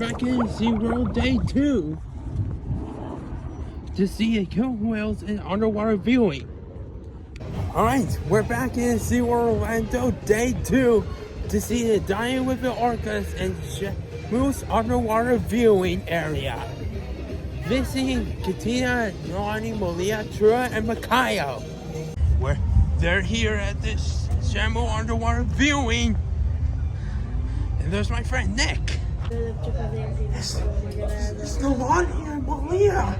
back in SeaWorld Day 2 to see the killer whales and underwater viewing. Alright, we're back in SeaWorld Orlando Day 2 to see the diving with the orcas and moose underwater viewing area. Visiting Katina, Nalani, Malia, Trua, and Malia. They're here at this Shamu underwater viewing. And there's my friend Nick. It's Nalani and Malia.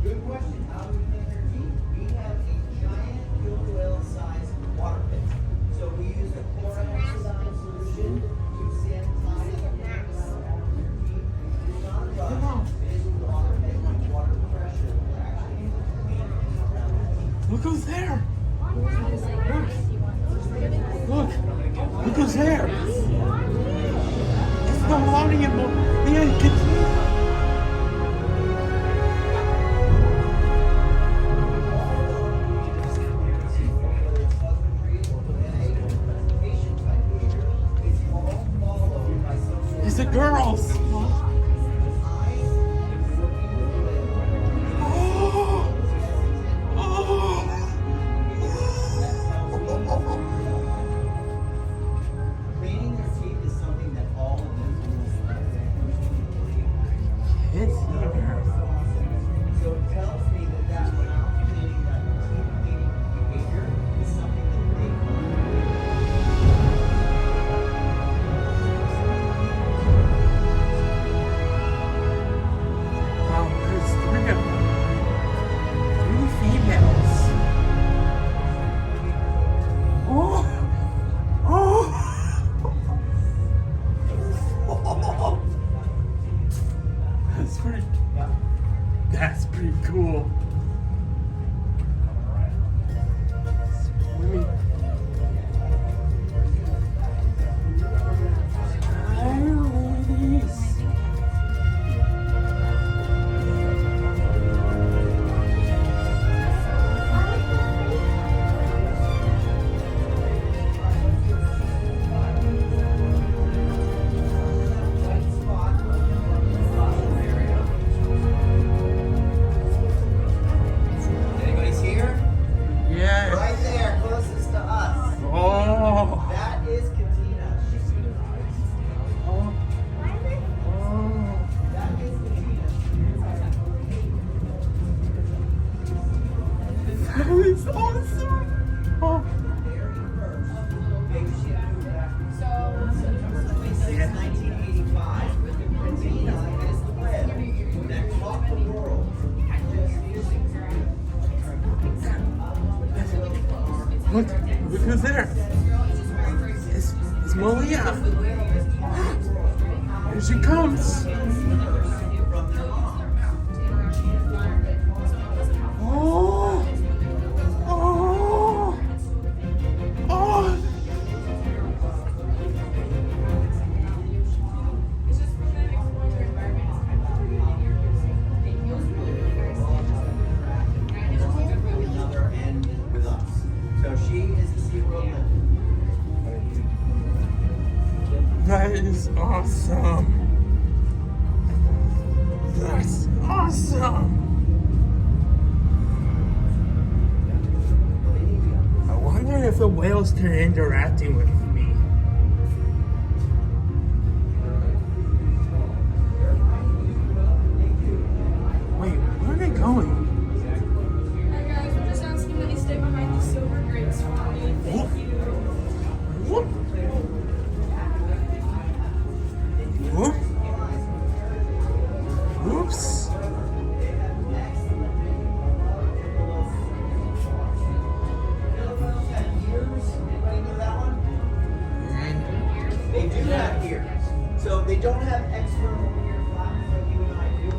Good question. How do we clean their teeth? We have a giant killer whale sized water pit. So we use a chlorine solution to sanitize and teeth. It's not a drug. It is a water pit with water pressure. We're actually Look who's there. Look who's there. It's Nalani and Malia and Katina. It's the girls. cleaning their teeth is something that all of them do. So it tells me that amount cleaning, that teeth cleaning behavior is something that they Wow, there's three of them. 3 females. Oh! That's pretty cool. Swimming. Hi, ladies. Anybody see her? Yes. Right there, closest to us. Oh. That is Katina. Oh. That is Katina. That is awesome. Oh. Big ship. Since 1985, Katina is the whale that taught the world Look who's there. It's Malia. Here she comes. Oh. Oh. Oh. another end with us. So she is the SeaWorld. That is awesome. That's awesome. I wonder if the whales can interacting with me. Wait, where are they going? Hey guys, we're just asking that you stay behind the silver grates for me. Thank you. Whoop. Whoop. Oops. They do have ears. So they don't have external ear flaps like you and I do.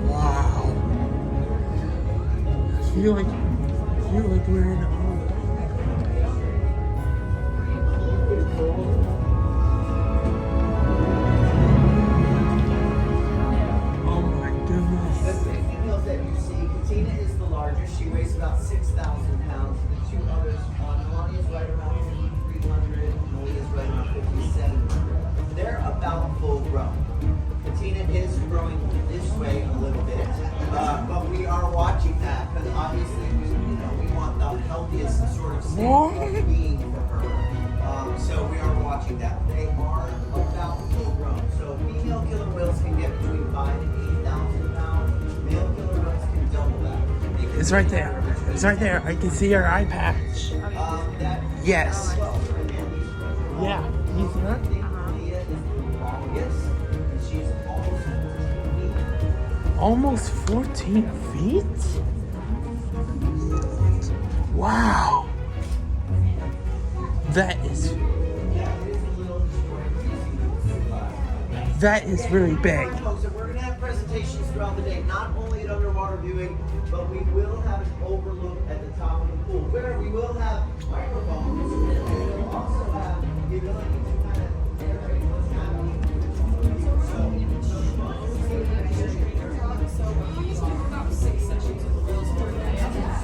Wow. I feel like we're in a oh my goodness. about full grown. Katina is growing this way a little bit, but we are watching that because obviously we want the healthiest sort of state of being for her. So we are watching that. They are about full grown. So female killer whales can get between 5,000 and 8,000 pounds. Male killer whales can double that. It's right there. It's right there. I can see her eye patch. Yes. Yeah. You see her? Malia is the longest. She's Almost almost 14 feet. 14 feet? Wow. That is really big. So we're going to have presentations throughout the day, not only at underwater viewing, but we will have an overlook at the top of the pool, where we will have microphones, and we will also have the ability to kind of narrate what's happening. So we used to do about 6 sessions with the whales per day. Otherwise,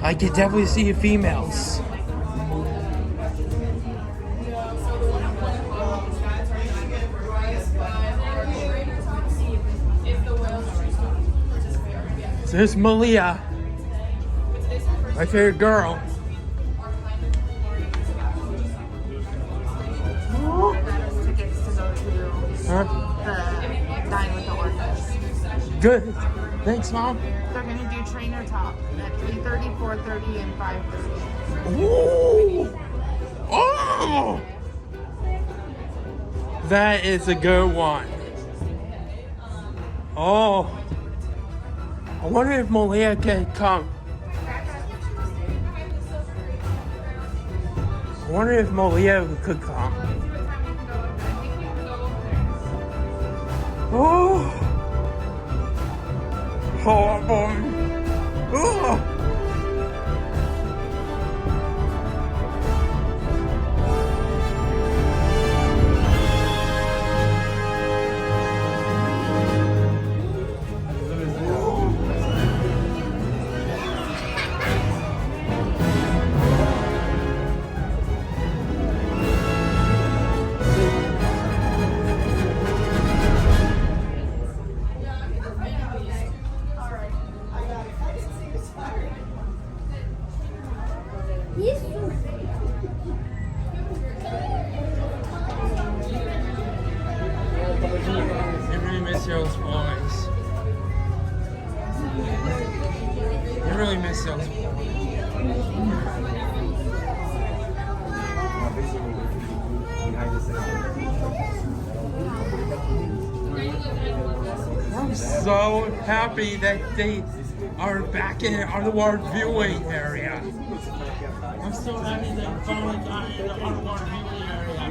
I can definitely see the females. So there's Malia, my favorite girl. Tickets to go to Huh? the Dine with the Orcas. Good. Thanks, Mom. They're gonna do trainer talk at 3:30, 4:30, and 5:30. Ooh. Oh! That is a good one. Oh. I wonder if Malia can come. I wonder if Malia could come. Oh. Oh, boy. Oh. I really miss those boys. I really miss those boys. I'm so happy that they are back in the underwater viewing area. I'm so happy they finally got in the underwater viewing area.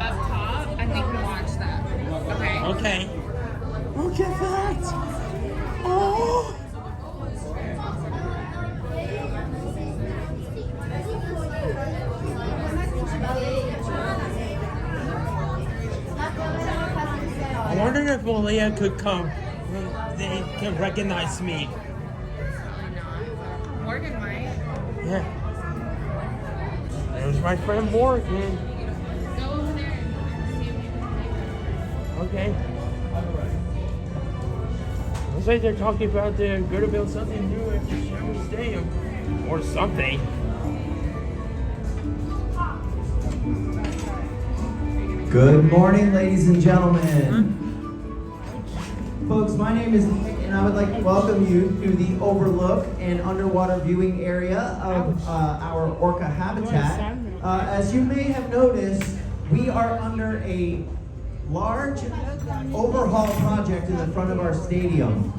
Up top, and we can watch that. Okay. Okay. Look at that. Oh. I wonder if Malia could come. They can recognize me. Morgan might. Yeah. There's my friend Morgan. Go over there and see if you can. Okay. Looks like they're talking about they're going to build something new at the SeaWorld Stadium. Or something. Good morning, ladies and gentlemen. Folks, my name is Nick, and I would like to welcome you to the overlook and underwater viewing area of our orca habitat. As you may have noticed, we are under a large overhaul project in the front of our stadium.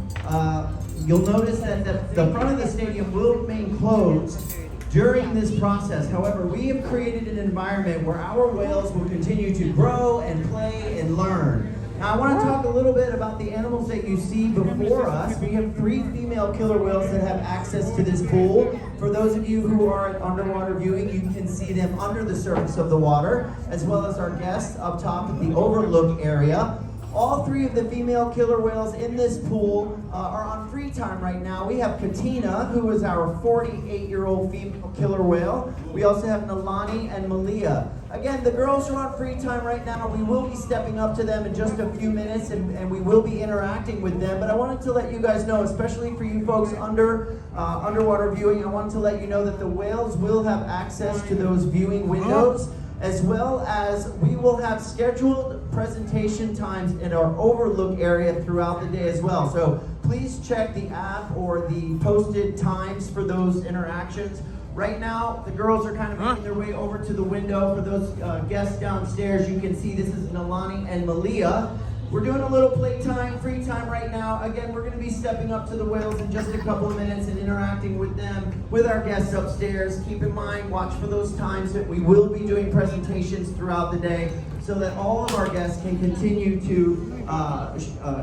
You'll notice that the front of the stadium will remain closed during this process. However, we have created an environment where our whales will continue to grow and play and learn. Now I want to talk a little bit about the animals that you see before us. We have 3 female killer whales that have access to this pool. For those of you who are at underwater viewing, you can see them under the surface of the water, as well as our guests up top at the overlook area. All 3 of the female killer whales in this pool are on free time right now. We have Katina, who is our 48-year-old female killer whale. We also have Nalani and Malia. Again, the girls are on free time right now. We will be stepping up to them in just a few minutes, and we will be interacting with them. But I wanted to let you guys know, especially for you folks underwater viewing, I wanted to let you know that the whales will have access to those viewing windows, as well as we will have scheduled presentation times in our overlook area throughout the day as well. So please check the app or the posted times for those interactions. Right now, the girls are kind of making their way over to the window. For those guests downstairs, you can see this is Nalani and Malia. We're doing a little playtime, free time right now. Again, we're going to be stepping up to the whales in just a couple of minutes and interacting with them, with our guests upstairs. Keep in mind, watch for those times that we will be doing presentations throughout the day so that all of our guests can continue to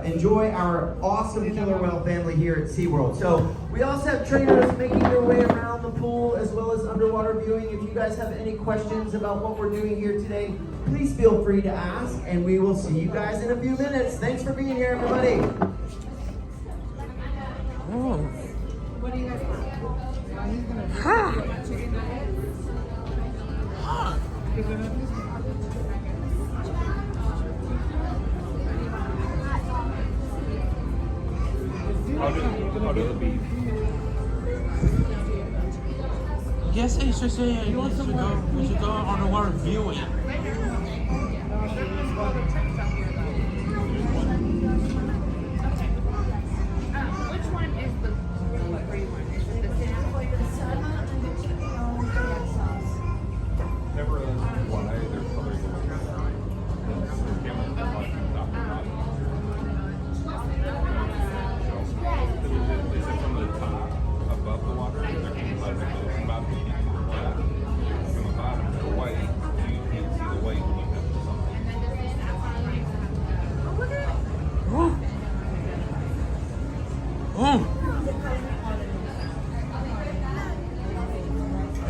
enjoy our awesome killer whale family here at SeaWorld. So we also have trainers making their way around the pool as well as underwater viewing. If you guys have any questions about what we're doing here today, please feel free to ask, and we will see you guys in a few minutes. Thanks for being here, everybody. Oh. What do you guys want? He's gonna do chicken nuggets. How do the beef? Yes, it's just we should go underwater viewing. Which one is the free one? Is it the Never one. There's others. Is it from the top above the water? Is it from the bottom? From the bottom, the white, you can't see the white when you have the sun. Oh.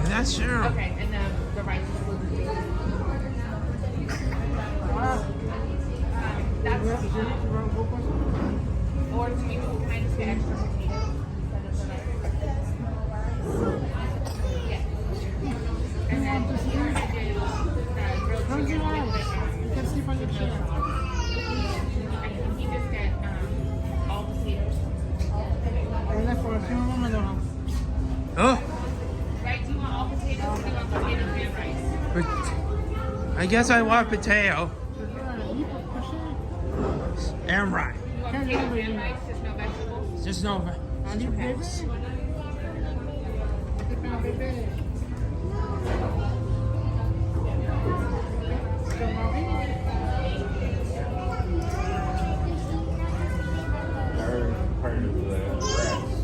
That's true. Okay, and the rice is blue. That's or do you can I just get extra potatoes instead of the rice? Yeah. And then you're gonna do grilled chicken with You can sleep on your chair. and can you just get all potatoes? Oh. Right, do you want all potatoes or do you want potatoes and rice? I guess I want potato and rice. You want potatoes and rice, just no vegetables? Just no. They're part of the rats.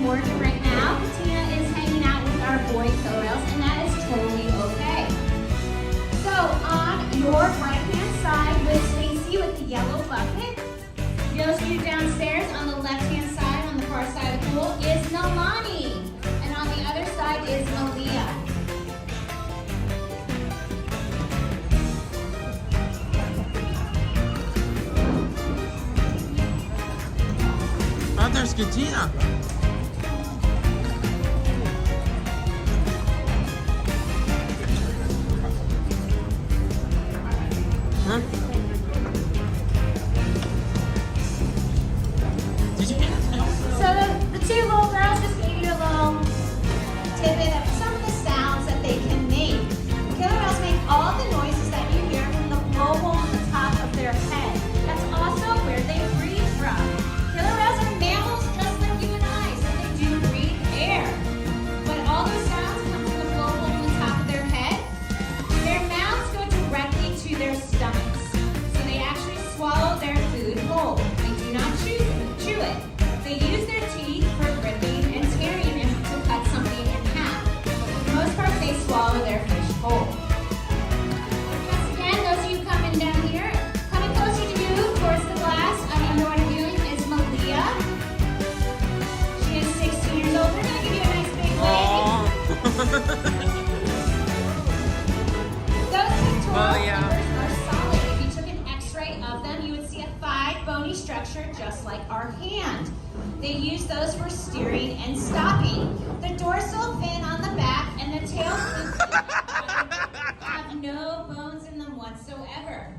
Morgan right now. Katina is hanging out with our boy killer whales, and that is totally okay. So on your right-hand side with Stacy with the yellow bucket, those of you downstairs on the left-hand side, on the far side of the pool, is Nalani. And on the other side is Malia. Oh, there's Katina. Huh? Did you hear that? So the two little girls just gave you a little tidbit of some of the sounds that they can make. Killer whales make all the noises that you hear from the blowhole on the top of their head. That's also where they breathe from. Killer whales are mammals just like you and I, so they do breathe air. But all those sounds come from the blowhole on the top of their head. Their mouths go directly to their stomachs. So they actually swallow their food whole. They do not chew it. They use their teeth for gripping and tearing and to cut something in half. But for the most part, they swallow their fish whole. Once again, those of you coming down here, coming closer to you towards the glass on underwater viewing is Malia. She is 16 years old. We're going to give you a nice big wave. Those pectoral flippers are solid. If you took an x-ray of them, you would see a 5 bony structure just like our hand. They use those for steering and stopping. The dorsal fin on the back and the tail fin have no bones in them whatsoever.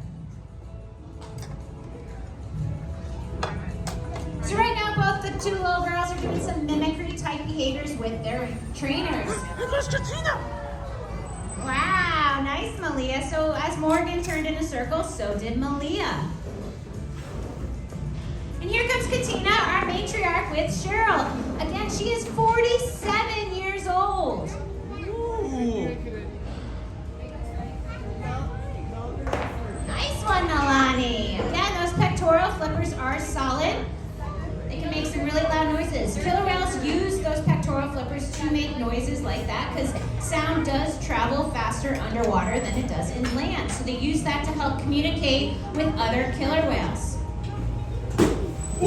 So right now, both the two little girls are doing some mimicry type behaviors with their trainers. There's Katina. Wow, nice, Malia. So as Morgan turned in a circle, so did Malia. And here comes Katina, our matriarch with Cheryl. Again, she is 47 years old. Ooh. Nice one, Nalani. Again, those pectoral flippers are solid. They can make some really loud noises. Killer whales use those pectoral flippers to make noises like that because sound does travel faster underwater than it does in land. So they use that to help communicate with other killer whales. I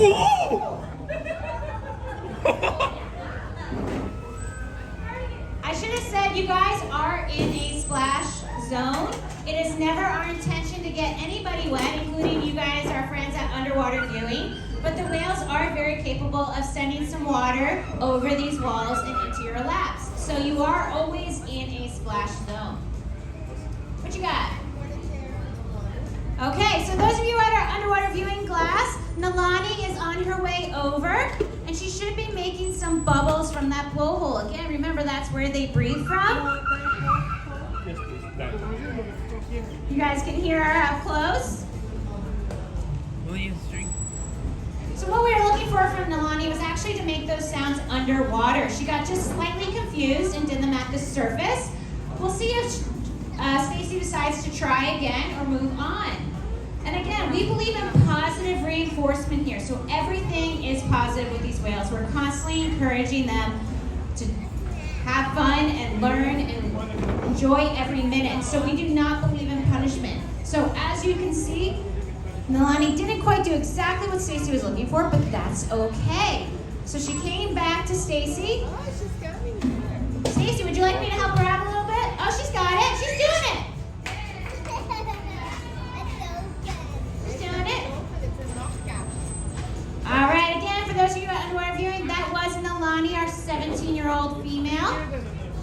should have said you guys are in a splash zone. It is never our intention to get anybody wet, including you guys, our friends at Underwater Viewing. But the whales are very capable of sending some water over these walls and into your laps. So you are always in a splash zone. What you got? Okay, so those of you at our Underwater Viewing glass, Nalani is on her way over, and she should be making some bubbles from that blowhole. Again, remember that's where they breathe from. You guys can hear her up close. So what we were looking for from Nalani was actually to make those sounds underwater. She got just slightly confused and did them at the surface. We'll see if Stacy decides to try again or move on. And again, we believe in positive reinforcement here. So everything is positive with these whales. We're constantly encouraging them to have fun and learn and enjoy every minute. So we do not believe in punishment. So as you can see, Nalani didn't quite do exactly what Stacy was looking for, but that's okay. So she came back to Stacy. Stacy, would you like me to help her out a little bit? Oh, she's got it. She's doing it. She's doing it. All right, again, for those of you who are viewing, that was Nalani, our 17-year-old female.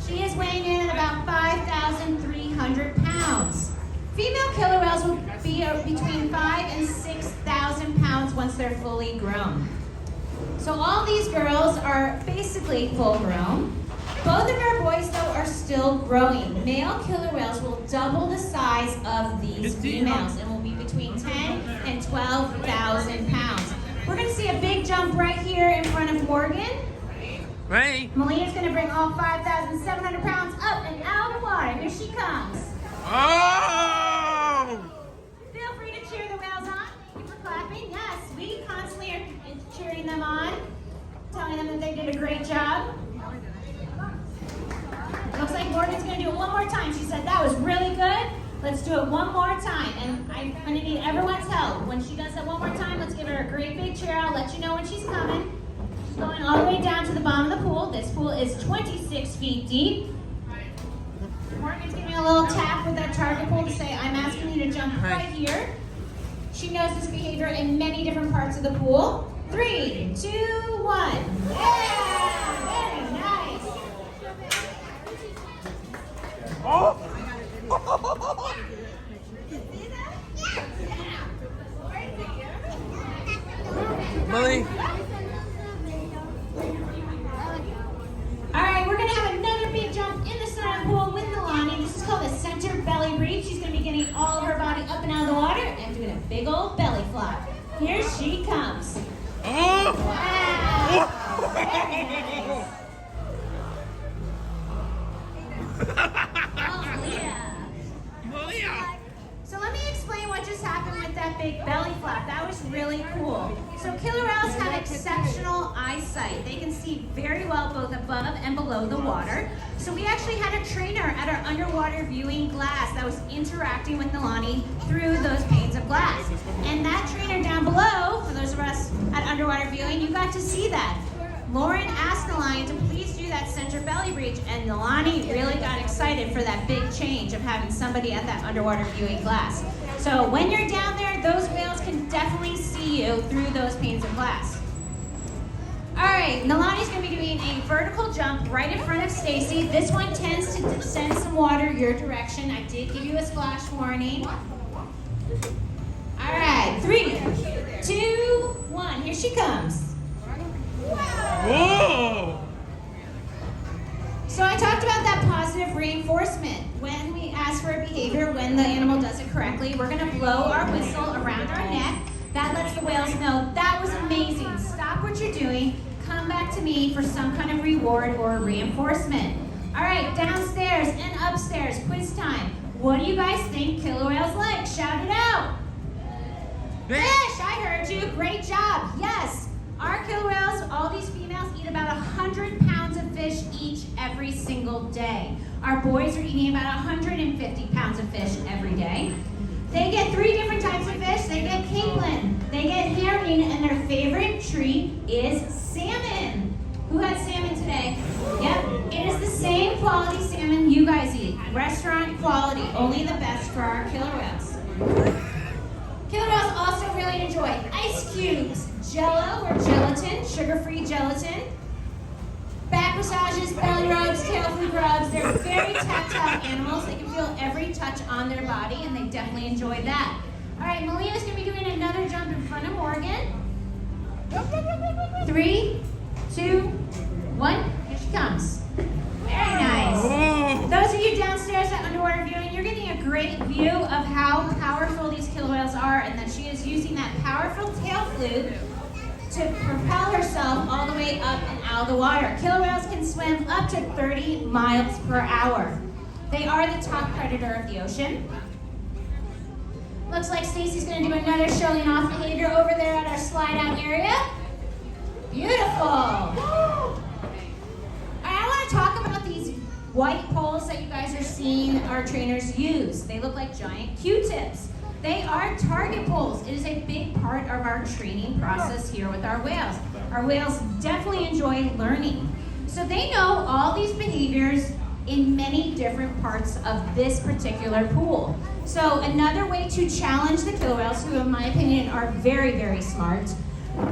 She is weighing in at about 5,300 pounds. Female killer whales will be between 5,000 and 6,000 pounds once they're fully grown. So all these girls are basically full grown. Both of our boys, though, are still growing. Male killer whales will double the size of these females and will be between 10 and 12,000 pounds. We're going to see a big jump right here in front of Morgan. Right. Malia's going to bring all 5,700 pounds up and out of the water. Here she comes. Oh! Feel free to cheer the whales on. Thank you for clapping. Yes, we constantly are cheering them on, telling them that they did a great job. Looks like Morgan's gonna do it one more time. She said that was really good. Let's do it one more time. And I'm gonna need everyone's help. When she does that one more time, let's give her a great big cheer. I'll let you know when she's coming. She's going all the way down to the bottom of the pool. This pool is 26 feet deep. Morgan's giving me a little tap with that target pole to say, I'm asking you to jump right here. She knows this behavior in many different parts of the pool. 3, 2, 1. Yeah! Very nice. Oh! Molly. All right, we're gonna have another big jump in the center of the pool with Nalani. This is called a center belly breathe. She's gonna be getting all of her body up and out of the water and doing a big old belly flop. Here she comes. Oh! Wow. Very nice. Oh, Malia. Malia. So let me explain what just happened with that big belly flap. That was really cool. So killer whales have exceptional eyesight. They can see very well both above and below the water. So we actually had a trainer at our underwater viewing glass that was interacting with Nalani through those panes of glass. And that trainer down below, for those of us at underwater viewing, you got to see that. Lauren asked Nalani to please do that center belly breach, and Nalani really got excited for that big change of having somebody at that underwater viewing glass. So when you're down there, those whales can definitely see you through those panes of glass. All right, Nalani's gonna be doing a vertical jump right in front of Stacy. This one tends to send some water your direction. I did give you a splash warning. All right, 3, 2, 1, here she comes. Whoa! So I talked about that positive reinforcement. When we ask for a behavior, when the animal does it correctly, we're gonna blow our whistle around our neck. That lets the whales know, that was amazing. Stop what you're doing, come back to me for some kind of reward or reinforcement. All right, downstairs and upstairs, quiz time. What do you guys think killer whales like? Shout it out. Fish, I heard you, great job, yes. Our killer whales, all these females, eat about 100 pounds of fish each every single day. Our boys are eating about 150 pounds of fish every day. They get 3 different types of fish. They get kinglet, they get herring, and their favorite treat is salmon. Who had salmon today? Yep, it is the same quality salmon you guys eat. Restaurant quality, only the best for our killer whales. Killer whales also really enjoy ice cubes, jello or gelatin, sugar-free gelatin, back massages, belly rubs, tail fluke rubs. They're very tactile animals. They can feel every touch on their body, and they definitely enjoy that. All right, Malia's gonna be doing another jump in front of Morgan. 3, 2, 1, here she comes. Very nice. Those of you downstairs at underwater viewing, you're getting a great view of how powerful these killer whales are, and that she is using that powerful tail fluke to propel herself all the way up and out of the water. Killer whales can swim up to 30 miles per hour. They are the top predator of the ocean. Looks like Stacy's gonna do another showing off behavior over there at our slide out area. Beautiful. All right, I wanna talk about these white poles that you guys are seeing our trainers use. They look like giant Q-tips. They are target poles. It is a big part of our training process here with our whales. Our whales definitely enjoy learning. So they know all these behaviors in many different parts of this particular pool. So another way to challenge the killer whales, who in my opinion are very, very smart,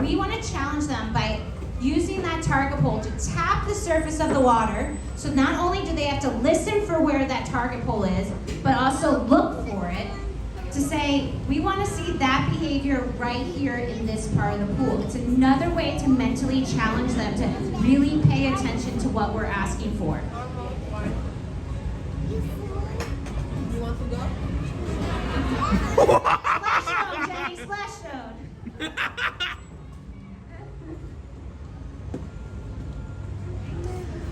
we want to challenge them by using that target pole to tap the surface of the water. So not only do they have to listen for where that target pole is, but also look for it, to say, we want to see that behavior right here in this part of the pool. It's another way to mentally challenge them to really pay attention to what we're asking for. You want to go? Splash zone, Jenny, splash zone.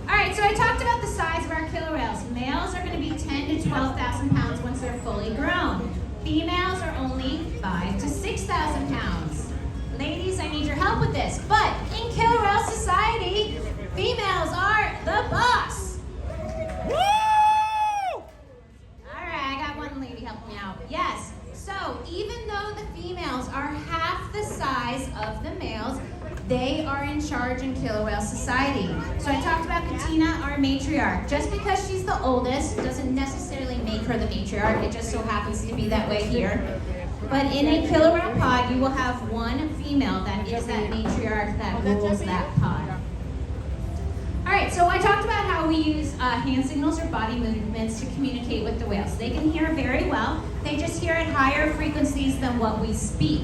All right, so I talked about the size of our killer whales. Males are going to be 10 to 12,000 pounds once they're fully grown. Females are only 5 to 6,000 pounds. Ladies, I need your help with this. But in killer whale society, Females are the boss. Woo! All right, I got one lady helping me out. Yes, so even though the females are half the size of the males, they are in charge in Killer Whale Society. So I talked about Katina, our matriarch. Just because she's the oldest doesn't necessarily make her the matriarch. It just so happens to be that way here. But in a killer whale pod, you will have one female that is that matriarch that rules that pod. All right, so I talked about how we use hand signals or body movements to communicate with the whales. They can hear very well. They just hear at higher frequencies than what we speak.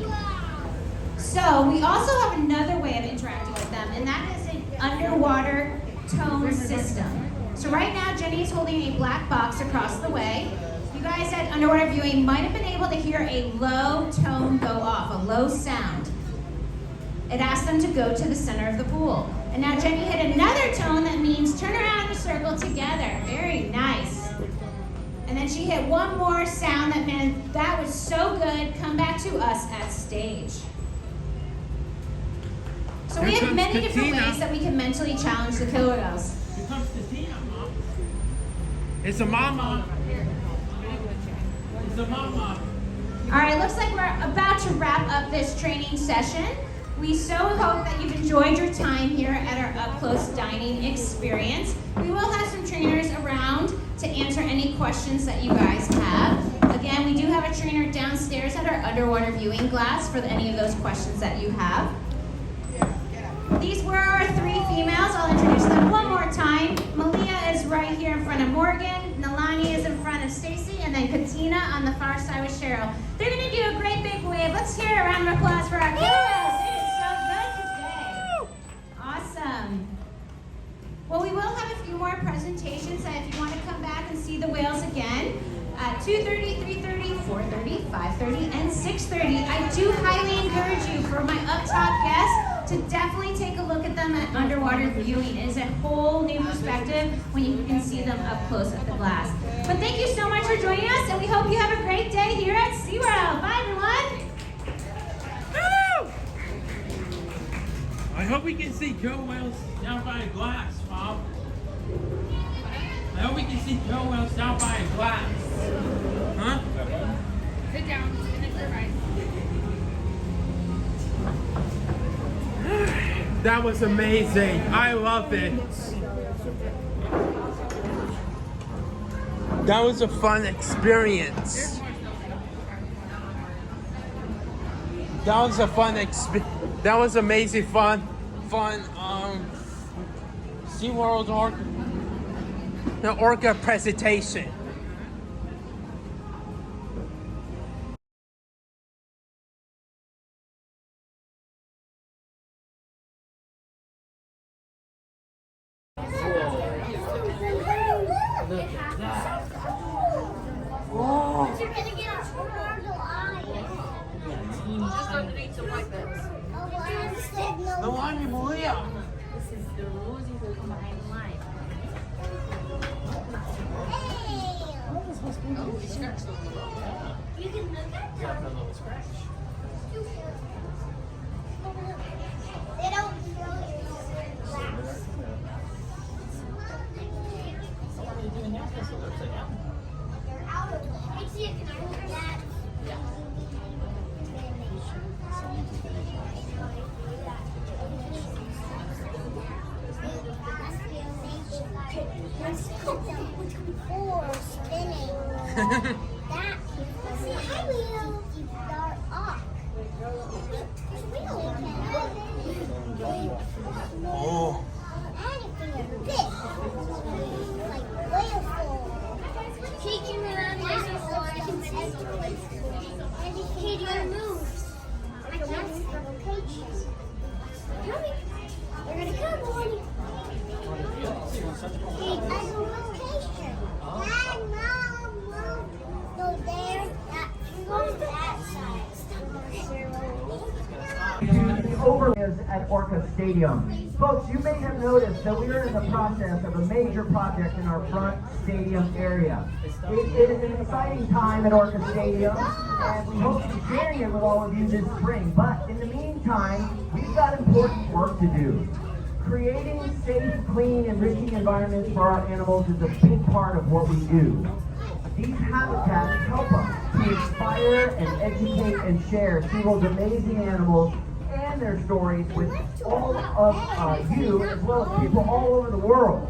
So we also have another way of interacting with them, and that is an underwater tone system. So right now, Jenny is holding a black box across the way. You guys at underwater viewing might have been able to hear a low tone go off, a low sound. It asked them to go to the center of the pool. And now Jenny hit another tone that means turn around in a circle together. Very nice. And then she hit one more sound that meant that was so good, come back to us at stage. So we have many different ways that we can mentally challenge the killer whales. Here comes Katina, Mom. It's a mama. It's a mama. All right, looks like we're about to wrap up this training session. We so hope that you've enjoyed your time here at our up-close dining experience. We will have some trainers around to answer any questions that you guys have. Again, we do have a trainer downstairs at our underwater viewing glass for any of those questions that you have. These were our three females. I'll introduce them one more time. Malia is right here in front of Morgan. Nalani is in front of Stacy, and then Katina on the far side with Cheryl. They're going to do a great big wave. Let's hear a round of applause for our killers. It is so good today. Awesome. Well, we will have a few more presentations that if you want to come back and see the whales again, at 2:30, 3:30, 4:30, 5:30, and 6:30. I do highly encourage you, for my up top guests, to definitely take a look at them at underwater viewing. It is a whole new perspective when you can see them up close at the glass. But thank you so much for joining us, and we hope you have a great day here at SeaWorld. Bye, everyone. Woo! I hope we can see killer whales down by a glass, Mom. I hope we can see killer whales down by a glass. Huh? Sit down. Finish your rice. That was amazing. I love it. That was a fun experience. That was a fun that was amazing fun SeaWorld the Orca presentation. But you're gonna get a turtle eye. Just underneath the white bits. Nalani, Malia. This is the rules you will combine line. Oh, he scratched on the road. You can look at them. They don't throw your glass. They're out of it. Hey, see, can I move that? Or spinning. That. See, high wheels are off. There's wheels. Oh. Anything is big. Like whale full. Taking around the educating moves. Like that's the location. Coming. They're gonna come, Nalani. Hey, that's the location. Dad, Mom, go there. You go to that side. Overlives at Orca Stadium. Folks, you may have noticed that we are in the process of a major project in our front stadium area. It is an exciting time at Orca Stadium, and we hope to be sharing it with all of you this spring. But in the meantime, we've got important work to do. Creating safe, clean, enriching environments for our animals is a big part of what we do. These habitats help us to inspire and educate and share SeaWorld's amazing animals and their stories with all of you, as well as people all over the world.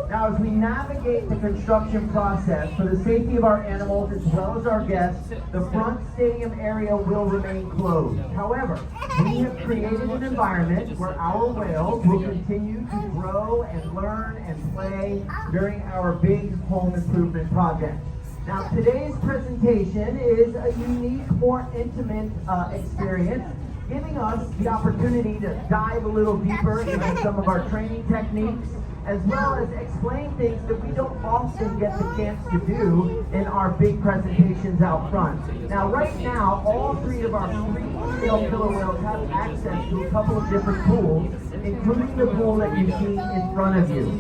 Now, as we navigate the construction process for the safety of our animals as well as our guests, the front stadium area will remain closed. However, we have created an environment where our whales will continue to grow and learn and play during our big home improvement project. Now, today's presentation is a unique, more intimate experience, giving us the opportunity to dive a little deeper into some of our training techniques, as well as explain things that we don't often get the chance to do in our big presentations out front. Now, right now, all three of our female killer whales have access to a couple of different pools, including the pool that you see in front of you.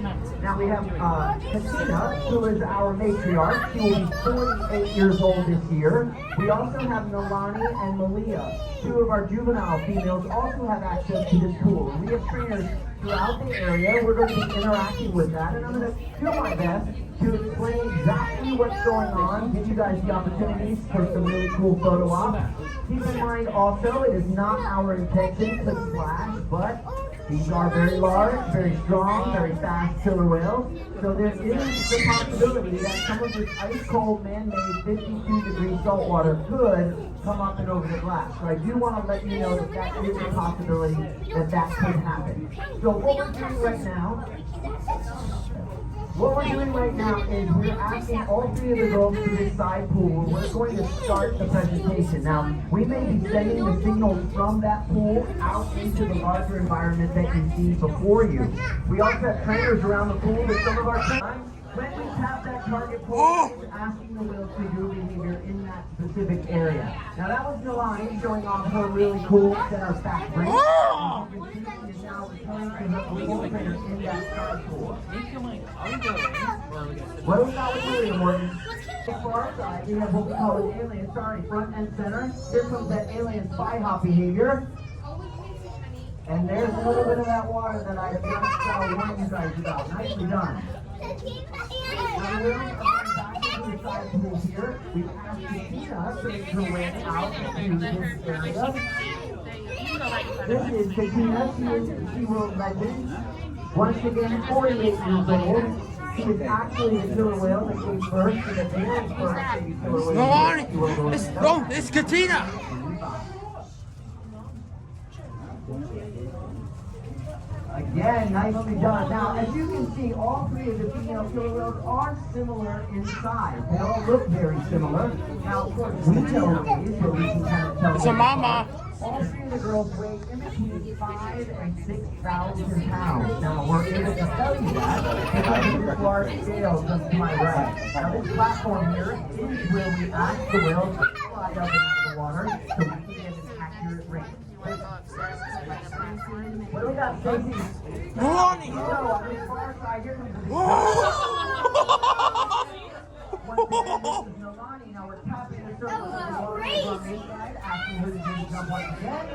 Now, we have Katina, who is our matriarch. She will be 48 years old this year. We also have Nalani and Malia. Two of our juvenile females also have access to this pool. We have trainers throughout the area. We're going to be interacting with that, and I'm going to do my best to explain exactly what's going on, give you guys the opportunities for some really cool photo ops. Keep in mind also, it is not our intention to splash, but these are very large, very strong, very fast killer whales. So there is the possibility that some of this ice-cold, man-made 52-degree saltwater could come up and over the glass. So I do want to let you know that that is a possibility that could happen. So what we're doing right now is we're asking all three of the girls to this side pool where we're going to start the presentation. Now, we may be sending the signals from that pool out into the larger environment that you see before you. We also have trainers around the pool with some of our trainers. When we tap that target pool, we're asking the whales to do behavior in that specific area. Now, that was Nalani showing off her really cool center back brake. She is now returning to her pool trainer in that side pool. What do we got with Malia, Morgan? For our side, we have what we call an alien, front and center. Here comes that alien spy hop behavior. And there's a little bit of that water that I have not warned you guys about. Nicely done. Now we're going back into the side pool here. We have Katina to make her way out into this area. This is Katina. She is a SeaWorld legend. Once again, 48 years old. She is actually the killer whale that came first to the very first baby killer whale. Nalani! It's Katina! Again, nicely done. Now, as you can see, all three of the female killer whales are similar in size. They all look very similar. Now, of course, we know these, so we can kind of tell. It's a mama. All three of the girls weigh in between 5,000 and 6,000 pounds. Now, we're able to tell you that because of this large scale just to my right. Now, this platform here is where we ask the whales to fly up and out of the water so we can get an accurate range. What do we got, Stacey? Nalani! On the far side, here comes the Once again, this is Nalani. Now we're tapping the surface of the water on this side, asking her to do jump once again.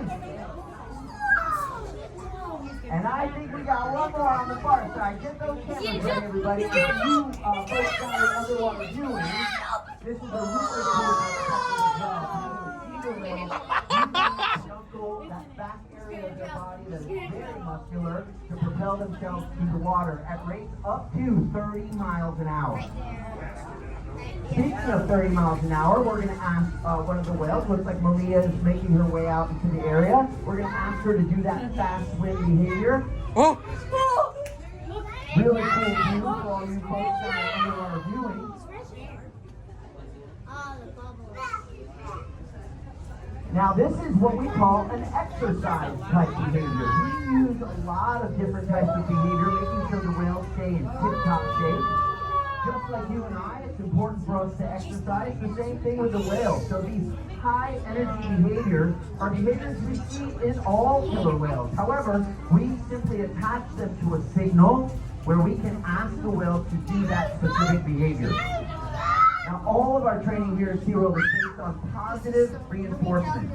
And I think we got one more on the far side. Get those cameras ready, everybody. If you folks down in underwater viewing, this is a really cool that back area of their body that is very muscular to propel themselves through the water at rates up to 30 miles an hour. Speaking of 30 miles an hour, we're going to ask one of the whales, looks like Malia is making her way out into the area. We're going to ask her to do that fast swim behavior. Oh! Really cool view for all you folks down in underwater viewing. Now this is what we call an exercise type behavior. We use a lot of different types of behavior, making sure the whales stay in tip-top shape. Just like you and I, it's important for us to exercise. The same thing with the whales. So these high energy behaviors are behaviors we see in all killer whales. However, we simply attach them to a signal where we can ask the whale to do that specific behavior. Now all of our training here at SeaWorld is based on positive reinforcement.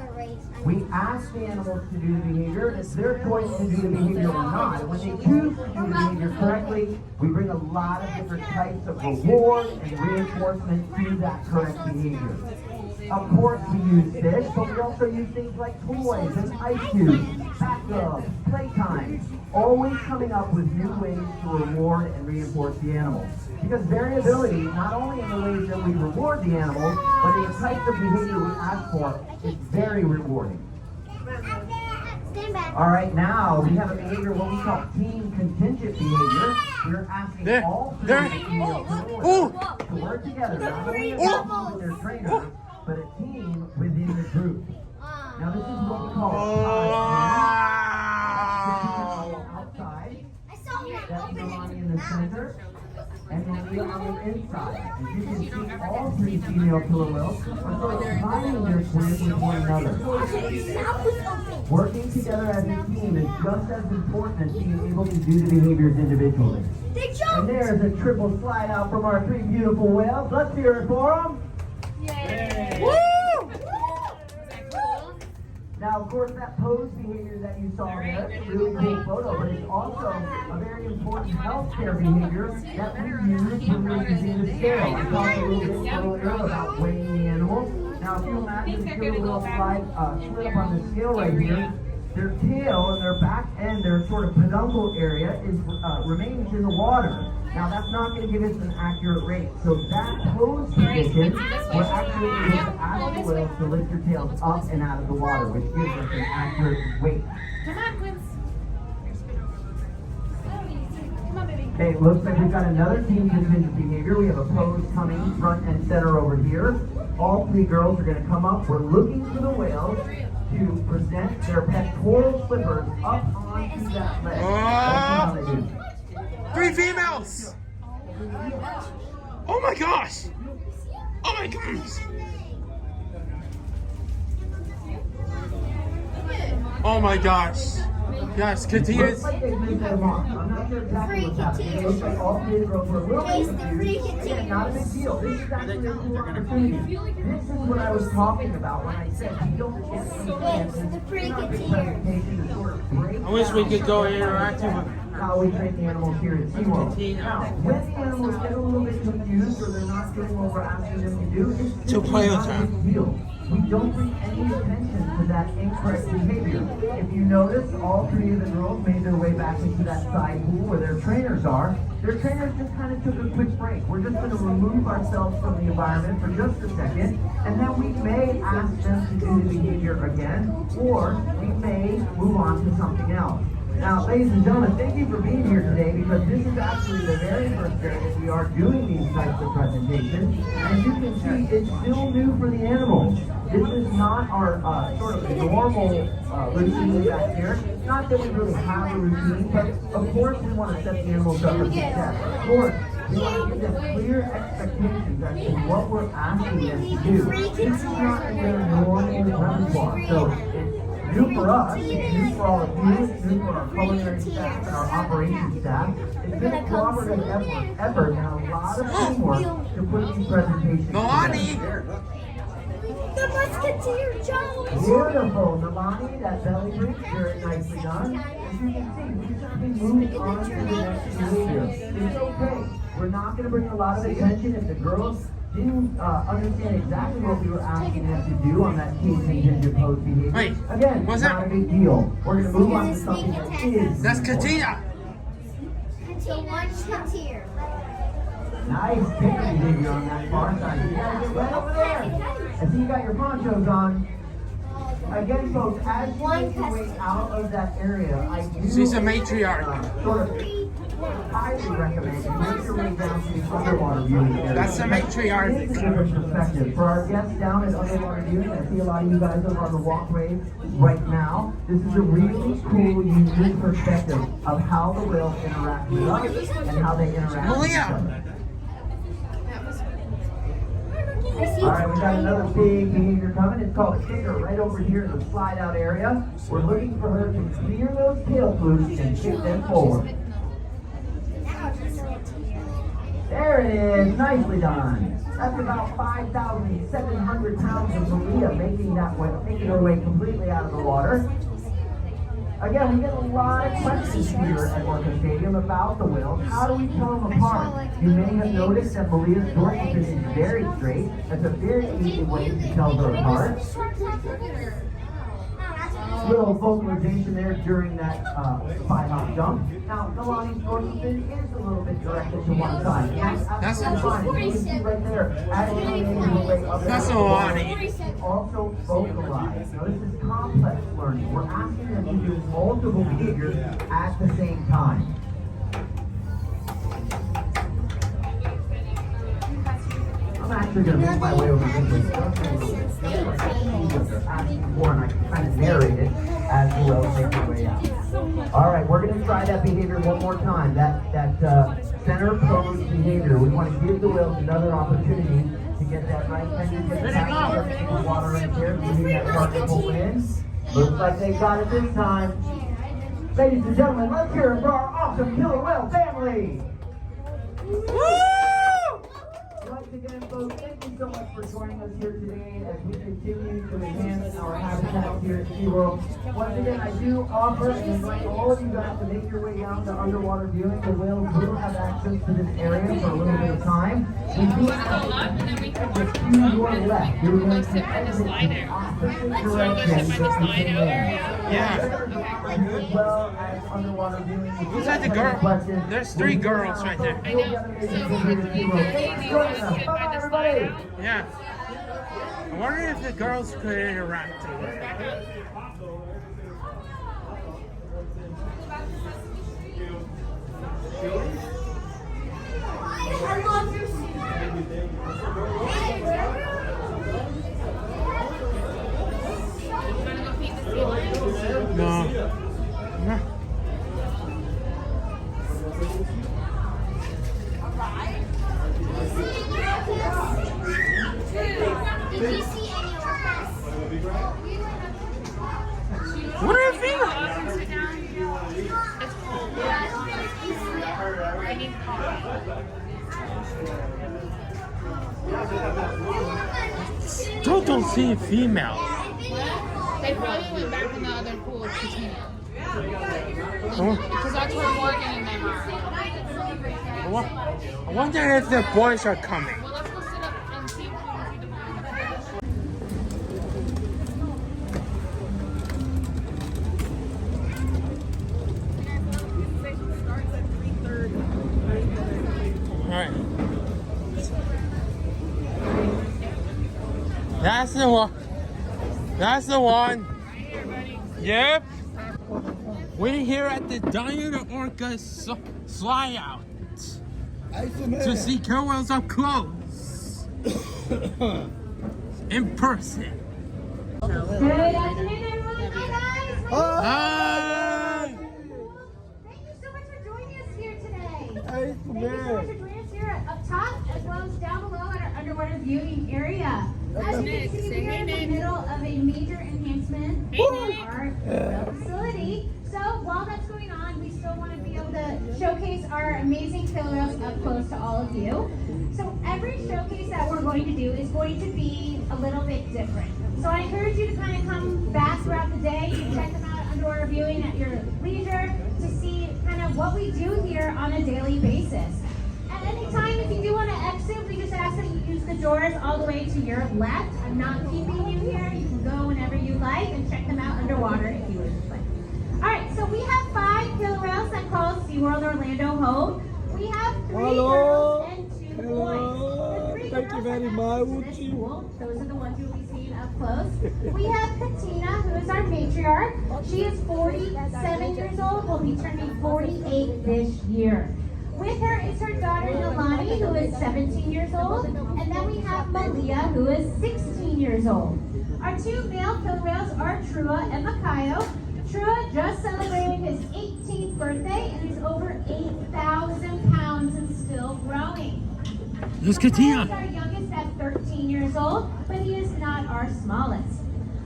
We ask the animals to do the behavior, and it's their choice to do the behavior or not. And when they choose to do the behavior correctly, we bring a lot of different types of reward and reinforcement to that correct behavior. Of course, we use fish, but we also use things like toys and ice cubes, back rubs, playtime, always coming up with new ways to reward and reinforce the animals. Because variability, not only in the ways that we reward the animals, but in the types of behavior we ask for, is very rewarding. All right, now we have a behavior, what we call team contingent behavior. We're asking all three of the teams to work together, not only as with their trainer, but a team within the group. Now this is what we call outside. That's Nalani in the center, and Malia on the inside. As you can see, all three female killer whales are sort of combining their twins with one another. Working together as a team is just as important as being able to do the behaviors individually. And there's a triple slide out from our three beautiful whales. Let's hear it for them. Yay! Woo! Now, of course, that pose behavior that you saw there, it's a really cool photo, but it's also a very important healthcare behavior that we use when we're using the scale. I talked a little bit earlier about weighing the animals. Now, if you imagine the killer whale slide split up on the scale right here, their tail and their back end, their sort of peduncle area, remains in the water. Now that's not going to give us an accurate rate. So that pose position, we're actually able to ask the whales to lift their tails up and out of the water, which gives us an accurate weight. Come on, Quince. Come on, baby. Okay, it looks like we've got another team contingent behavior. We have a pose coming front and center over here. All three girls are going to come up. We're looking for the whales to present their pectoral flippers up onto that leg. That's how they do. 3 females! Oh my gosh! Oh my goodness! Oh my gosh! Yes, Katina's. Looks like they've missed their mark. I'm not sure exactly what's happening. It looks like all three girls were a little bit confused. Again, not a big deal. This is actually a cool opportunity. This is what I was talking about when I said you don't get some chances. Not a big presentation to sort of break I wish we could go down interactive with how we train the animals here at SeaWorld. Now, when the animals get a little bit confused or they're not doing what we're asking them to do, it's To play with not a them. big deal. We don't bring any attention to that incorrect behavior. If you notice, all three of the girls made their way back into that side pool where their trainers are. Their trainers just kind of took a quick break. We're just going to remove ourselves from the environment for just a second, and then we may ask them to do the behavior again, or we may move on to something else. Now, ladies and gentlemen, thank you for being here today, because this is actually the very first day that we are doing these types of presentations. As you can see, it's still new for the animals. This is not our sort of normal routine back here. Not that we really have a routine, but of course we want to set the animals up for success. Of course, we want to give them clear expectations as to what we're asking them to do. This is not in their normal repertoire. So it's new for us, it's new for all of you, it's new for our culinary staff and our operations staff. It's been a cooperative effort and a lot of teamwork to put these presentations together. The musketeer, Joe! Beautiful, Nalani, that belly breach, very nicely done. As you can see, we simply moved on to the next behavior. It's okay. We're not going to bring a lot of attention if the girls didn't understand exactly what we were asking them to do on that team contingent pose behavior. Wait, again, what's not that? a big deal. We're going to move on to something that is. That's Katina! The musketeer. Nice picking behavior on that far side. You gotta get right over there. I see you got your ponchos on. Again, folks, as you make your way out of that area, I do She's a matriarch. sort of highly recommend you make your way down to the underwater viewing area. That's a matriarch. It's a different perspective. For our guests down at underwater viewing, I see a lot of you guys over on the walkway right now. This is a really cool, unique perspective of how the whales interact with us and how they interact with each other. All right, we got another big behavior coming. It's called a kicker right over here in the slide out area. We're looking for her to clear those tail flukes and kick them forward. There it is, nicely done. That's about 5,700 pounds of Malia making her way completely out of the water. Again, we get a lot of questions here at Orca Stadium about the whales. How do we tell them apart? You may have noticed that Malia's dorsal fin is very straight. That's a very easy way to tell them apart. Little vocalization there during that 5-hop jump. Now, Nalani's dorsal fin is a little bit directed to one side. That's fine. You can see right there. As you make your way up That's and Nalani. also vocalize. Now, this is complex learning. We're asking them to do multiple behaviors at the same time. I'm actually going to make my way over to English. What they're asking for, and I can kind of narrate it as the whales make their way out. All right, we're going to try that behavior one more time. That center pose behavior. We want to give the whales another opportunity to get that right fingertip back in the water right there, giving that target pull in. Looks like they got it this time. Ladies and gentlemen, let's hear it for our awesome killer whale family. Once again, folks, thank you so much for joining us here today as we continue to enhance our habitat here at SeaWorld. Once again, I do offer and invite all of you guys to make your way down to underwater viewing. The whales will have access to this area for a little bit of time. We do have to your left. You're going to exit the opposite direction. Yeah. As well as underwater viewing. Who's that the girl? There's 3 girls right there. I know. Bye, everybody. Yeah. I wonder if the girls could interact with her. No. No. Did you see any orcas? What are you feeling? I need coffee. Still don't see a female. They probably went back in the other pool with Katina. Oh. Because that's where Morgan and them are. I wonder if the boys are coming. Well, let's go sit up and see if we can see the boys. Alright. That's the one. That's the one. Yep. We're here at the Diana Orca fly out to see killer whales up close. In person. Good afternoon, everyone. Hi, guys. Hi. Thank you so much for joining us here today. Hey, Thank you so much for joining us here up top as well as down below at our underwater viewing area. As you can see, we are in the middle of a major enhancement to our whale facility. So while that's going on, we still want to be able to showcase our amazing killer whales up close to all of you. So every showcase that we're going to do is going to be a little bit different. So I encourage you to kind of come back throughout the day. You can check them out at underwater viewing at your leisure to see kind of what we do here on a daily basis. At any time, if you do want to exit, we just ask that you use the doors all the way to your left. I'm not keeping you here. You can go whenever you like and check them out underwater if you would like. All right, so we have 5 killer whales that call SeaWorld Orlando home. We have 3 girls and 2 boys. The 3 Thank you very much. Those are the ones you'll be seeing up close. We have Katina, who is our matriarch. She is 47 years old, will be turning 48 this year. With her is her daughter Nalani, who is 17 years old. And then we have Malia, who is 16 years old. Our 2 male killer whales are Trua and Macayo. Trua just celebrated his 18th birthday and is over 8,000 pounds and still growing. There's Katina. Our youngest at 13 years old, but he is not our smallest.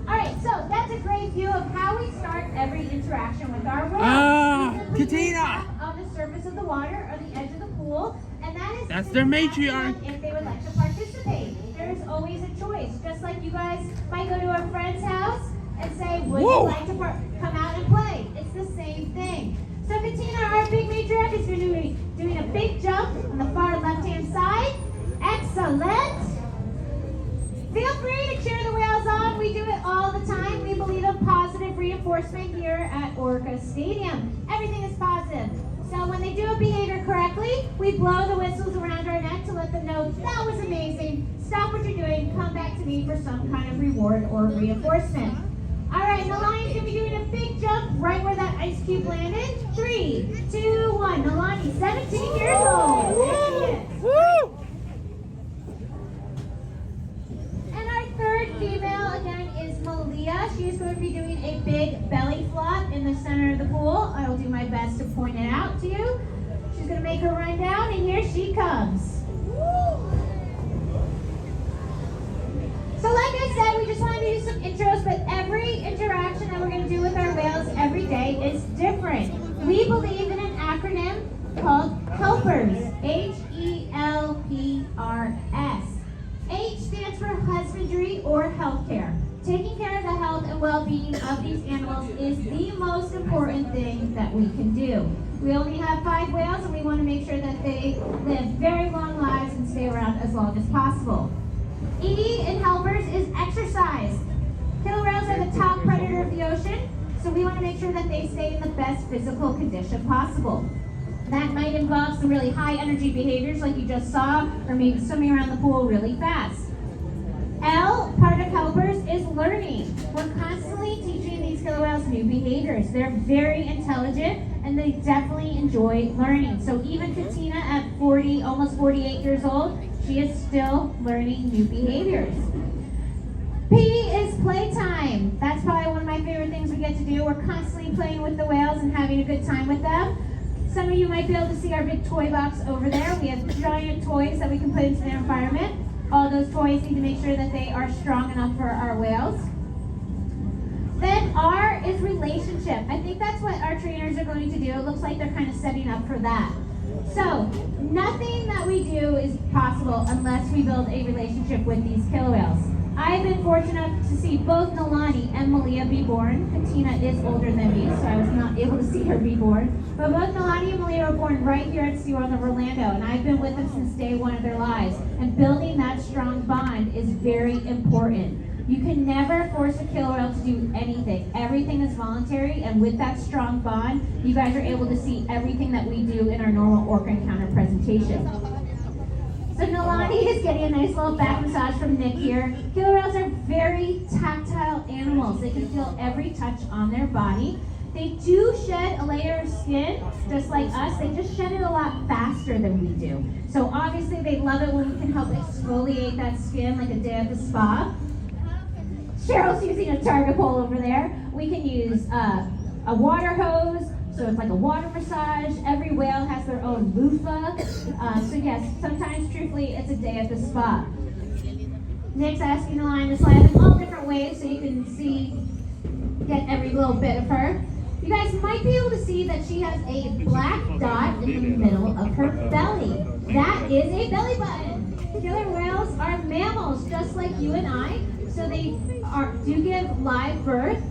All right, so that's a great view of how we start every interaction with our whale. Katina. On the surface of the water or the edge of the pool, and that ask That's their matriarch. if they would like to participate. There's always a choice. Just like you guys might go to a friend's house and say, would you like to come out and play? It's the same thing. So Katina, our big matriarch, is going to be doing a big jump on the far left-hand side. Excellent. Feel free to cheer the whales on. We do it all the time. We believe in positive reinforcement here at Orca Stadium. Everything is positive. So when they do a behavior correctly, we blow the whistles around our neck to let them know that was amazing. Stop what you're doing. Come back to me for some kind of reward or reinforcement. All right, Nalani's going to be doing a big jump right where that ice cube landed. 3, 2, 1. Nalani, 17 years old. There she is. Woo! And our third female, again, is Malia. She is going to be doing a big belly flop in the center of the pool. I will do my best to point it out to you. She's going to make her run down, and here she comes. So like I said, we just wanted to do some intros, but every interaction that we're going to do with our whales every day is different. We believe in an acronym called HELPERS, H-E-L-P-R-S. H stands for husbandry or healthcare. Taking care of the health and well-being of these animals is the most important thing that we can do. We only have 5 whales, and we want to make sure that they live very long lives and stay around as long as possible. E in helpers is exercise. Killer whales are the top predator of the ocean, so we want to make sure that they stay in the best physical condition possible. That might involve some really high energy behaviors like you just saw, or maybe swimming around the pool really fast. L, part of helpers, is learning. We're constantly teaching these killer whales new behaviors. They're very intelligent, and they definitely enjoy learning. So even Katina at 40, almost 48 years old, she is still learning new behaviors. P is playtime. That's probably one of my favorite things we get to do. We're constantly playing with the whales and having a good time with them. Some of you might be able to see our big toy box over there. We have giant toys that we can put into their environment. All those toys need to make sure that they are strong enough for our whales. Then R is relationship. I think that's what our trainers are going to do. It looks like they're kind of setting up for that. So, nothing that we do is possible unless we build a relationship with these killer whales. I've been fortunate to see both Nalani and Malia be born. Katina is older than me, so I was not able to see her be born. But both Nalani and Malia were born right here at SeaWorld of Orlando, and I've been with them since day one of their lives. And building that strong bond is very important. You can never force a killer whale to do anything. Everything is voluntary, and with that strong bond, you guys are able to see everything that we do in our normal Orca Encounter presentation. So Nalani is getting a nice little back massage from Nick here. Killer whales are very tactile animals. They can feel every touch on their body. They do shed a layer of skin, just like us. They just shed it a lot faster than we do. So obviously they love it when we can help exfoliate that skin like a day at the spa. Cheryl's using a target pole over there. We can use a water hose, so it's like a water massage. Every whale has their own loofah. So yes, sometimes truthfully, it's a day at the spa. Nick's asking the line to slide in all different ways so you can see, get every little bit of her. You guys might be able to see that she has a black dot in the middle of her belly. That is a belly button. Killer whales are mammals just like you and I. So they do give live birth,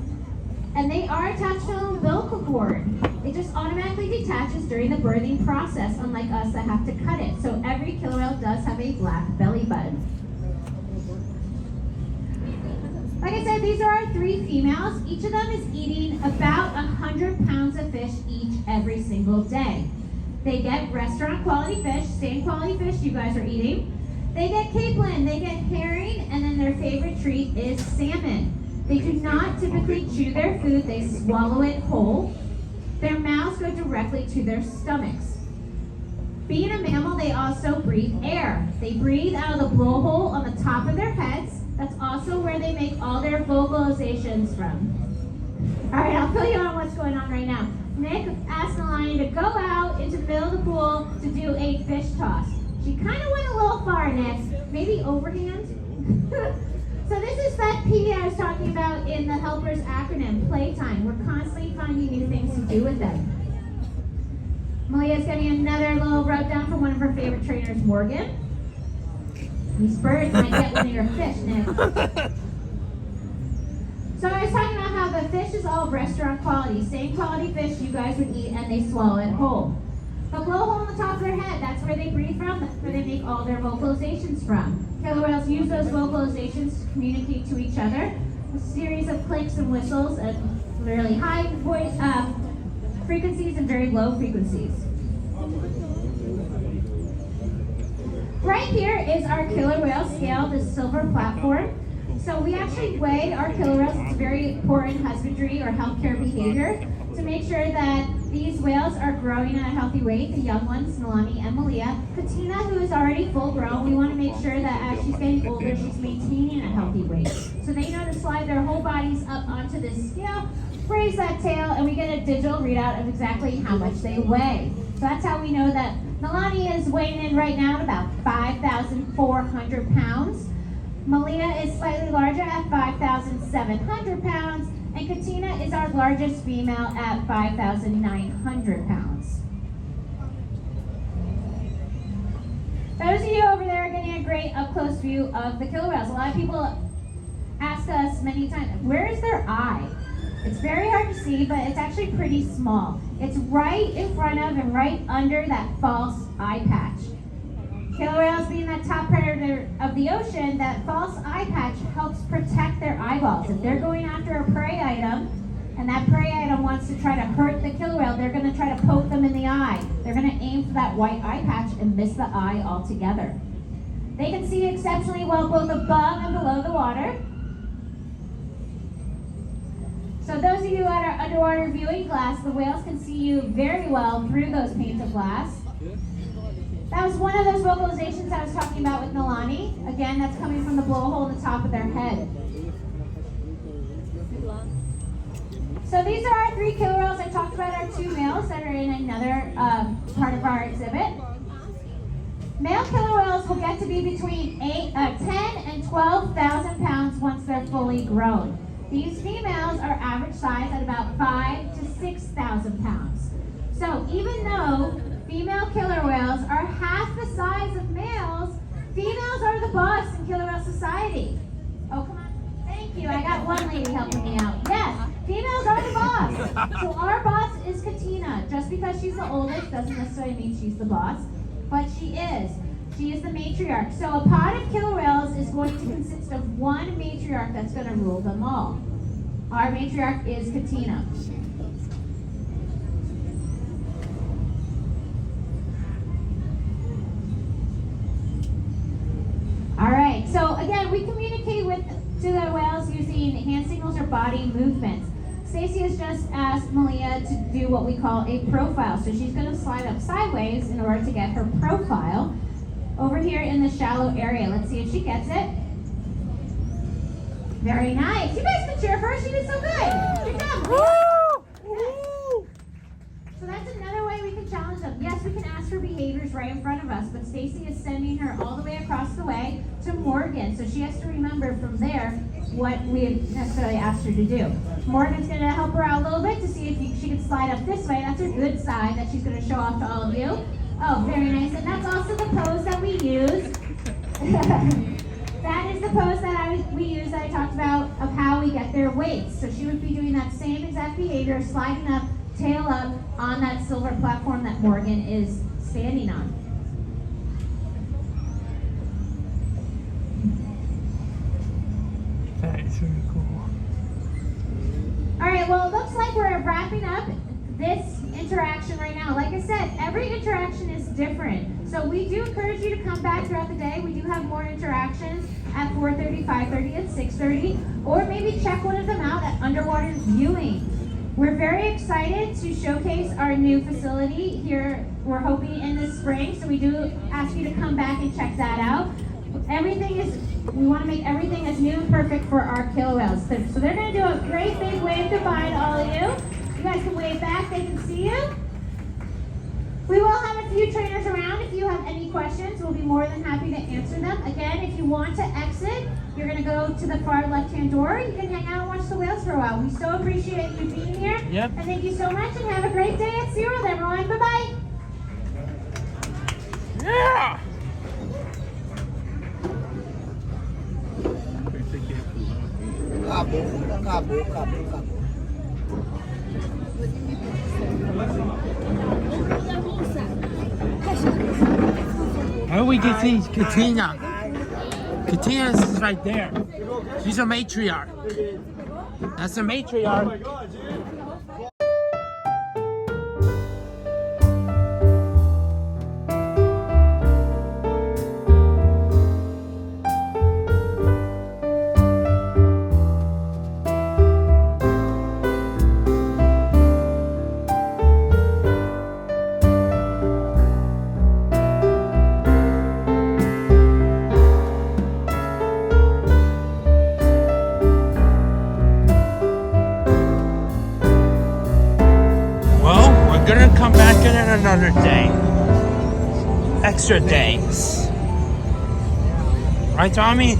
and they are attached to an umbilical cord. It just automatically detaches during the birthing process, unlike us that have to cut it. So every killer whale does have a black belly button. Like I said, these are our 3 females. Each of them is eating about 100 pounds of fish each every single day. They get restaurant quality fish, same quality fish you guys are eating. They get capelin, they get herring, and then their favorite treat is salmon. They do not typically chew their food, they swallow it whole. Their mouths go directly to their stomachs. Being a mammal, they also breathe air. They breathe out of the blowhole on the top of their heads. That's also where they make all their vocalizations from. All right, I'll fill you on what's going on right now. Nick asked Nalani to go out into the middle of the pool to do a fish toss. She kind of went a little far, Nick. Maybe overhand? So this is that P I was talking about in the helpers acronym, playtime. We're constantly finding new things to do with them. Malia's getting another little rub down from one of her favorite trainers, Morgan. These birds might get one of your fish, Nick. So I was talking about how the fish is all restaurant quality. Same quality fish you guys would eat and they swallow it whole. The blowhole on the top of their head, that's where they breathe from. That's where they make all their vocalizations from. Killer whales use those vocalizations to communicate to each other. A series of clicks and whistles at really high voice frequencies and very low frequencies. Right here is our killer whale scale, this silver platform. So we actually weigh our killer whales. It's very important husbandry or healthcare behavior to make sure that these whales are growing at a healthy weight. The young ones, Nalani and Malia. Katina, who is already full grown, we want to make sure that as she's getting older, she's maintaining a healthy weight. So they know to slide their whole bodies up onto this scale, raise that tail, and we get a digital readout of exactly how much they weigh. So that's how we know that Nalani is weighing in right now at about 5,400 pounds. Malia is slightly larger at 5,700 pounds, and Katina is our largest female at 5,900 pounds. Those of you over there are getting a great up-close view of the killer whales. A lot of people ask us many times, where is their eye? It's very hard to see, but it's actually pretty small. It's right in front of and right under that false eye patch. Killer whales being that top predator of the ocean, that false eye patch helps protect their eyeballs. If they're going after a prey item, and that prey item wants to try to hurt the killer whale, they're going to try to poke them in the eye. They're going to aim for that white eye patch and miss the eye altogether. They can see exceptionally well both above and below the water. So those of you at our underwater viewing glass, the whales can see you very well through those panes of glass. That was one of those vocalizations I was talking about with Nalani. Again, that's coming from the blowhole in the top of their head. So these are our 3 killer whales. I talked about our 2 males that are in another part of our exhibit. Male killer whales will get to be between 10 and 12,000 pounds once they're fully grown. These females are average size at about 5 to 6,000 pounds. So even though female killer whales are half the size of males, females are the boss in killer whale society. Oh, come on. Thank you. I got one lady helping me out. Yes, females are the boss. So our boss is Katina. Just because she's the oldest doesn't necessarily mean she's the boss, but she is. She is the matriarch. So a pod of killer whales is going to consist of one matriarch that's going to rule them all. Our matriarch is Katina. All right, so again, we communicate to the whales using hand signals or body movements. Stacy has just asked Malia to do what we call a profile. So she's going to slide up sideways in order to get her profile over here in the shallow area. Let's see if she gets it. Very nice. You guys can cheer for her. She did so good. Good job. So that's another way we can challenge them. Yes, we can ask for behaviors right in front of us, but Stacy is sending her all the way across the way to Morgan. So she has to remember from there what we had necessarily asked her to do. Morgan's going to help her out a little bit to see if she can slide up this way. That's her good side that she's going to show off to all of you. Oh, very nice. And that's also the pose that we use. That is the pose that we use that I talked about of how we get their weights. So she would be doing that same exact behavior, sliding up, tail up on that silver platform that Morgan is standing on. That's really cool. All right, well, it looks like we're wrapping up this interaction right now. Like I said, every interaction is different. So we do encourage you to come back throughout the day. We do have more interactions at 4:30, 5:30, and 6:30. Or maybe check one of them out at Underwater Viewing. We're very excited to showcase our new facility here. We're hoping in the spring, so we do ask you to come back and check that out. We want to make everything as new and perfect for our killer whales. So they're going to do a great big wave goodbye to all of you. You guys can wave back, they can see you. We will have a few trainers around. If you have any questions, we'll be more than happy to answer them. Again, if you want to exit, you're going to go to the far left-hand door. You can hang out and watch the whales for a while. We so appreciate you being here. Yep. And thank you so much, and have a great day at SeaWorld, everyone. Bye-bye. Yeah! How do we get to Katina? Katina is right there. She's a matriarch. That's a matriarch. We're gonna come back in another day. Extra days. Right, Tommy?